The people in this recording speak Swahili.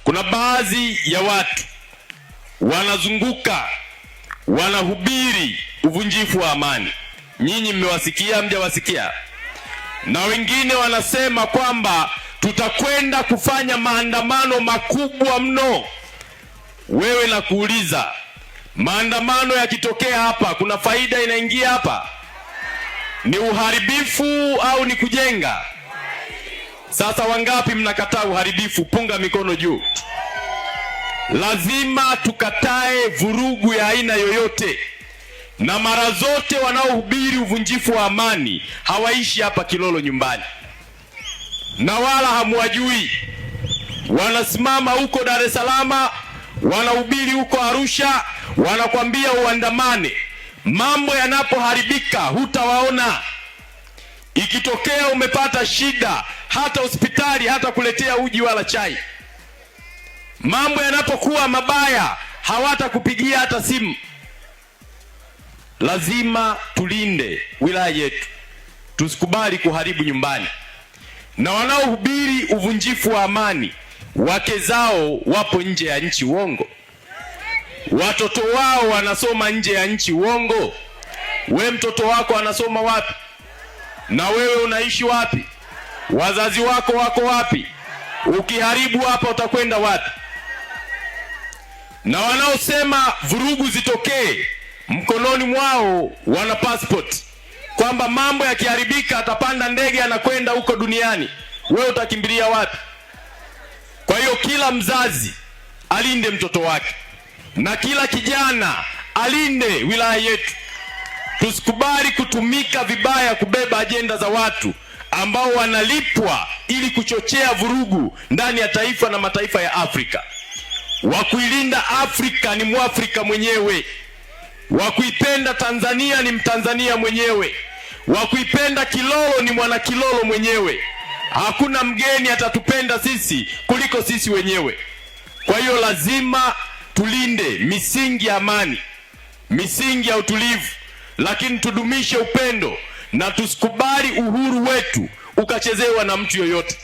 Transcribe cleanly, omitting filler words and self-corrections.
Kuna baadhi ya watu wanazunguka wanahubiri uvunjifu wa amani. Nyinyi mmewasikia, mjawasikia? Na wengine wanasema kwamba tutakwenda kufanya maandamano makubwa mno. Wewe nakuuliza, maandamano yakitokea hapa, kuna faida inaingia hapa? Ni uharibifu au ni kujenga? Sasa wangapi mnakataa uharibifu? Punga mikono juu. Lazima tukatae vurugu ya aina yoyote, na mara zote wanaohubiri uvunjifu wa amani hawaishi hapa Kilolo nyumbani, na wala hamwajui. Wanasimama huko Dar es Salaam, wanahubiri huko Arusha, wanakwambia uandamane. Mambo yanapoharibika hutawaona. Ikitokea umepata shida, hata hospitali hata kuletea uji wala chai. Mambo yanapokuwa mabaya hawatakupigia hata simu. Lazima tulinde wilaya yetu, tusikubali kuharibu nyumbani. Na wanaohubiri uvunjifu wa amani, wake zao wapo nje ya nchi, uongo. Watoto wao wanasoma nje ya nchi, uongo. We mtoto wako anasoma wapi? Na wewe unaishi wapi? Wazazi wako wako wapi? Ukiharibu hapa utakwenda wapi? Na wanaosema vurugu zitokee, mkononi mwao wana passport, kwamba mambo yakiharibika atapanda ndege anakwenda huko duniani. Wewe utakimbilia wapi? Kwa hiyo kila mzazi alinde mtoto wake, na kila kijana alinde wilaya yetu. Tusikubali kutumika vibaya kubeba ajenda za watu ambao wanalipwa ili kuchochea vurugu ndani ya taifa na mataifa ya Afrika. Wa kuilinda Afrika ni Mwafrika mwenyewe. Wa kuipenda Tanzania ni Mtanzania mwenyewe. Wa kuipenda Kilolo ni mwana Kilolo mwenyewe. Hakuna mgeni atatupenda sisi kuliko sisi wenyewe. Kwa hiyo lazima tulinde misingi ya amani, misingi ya utulivu, lakini tudumishe upendo na tusikubali uhuru wetu ukachezewa na mtu yoyote.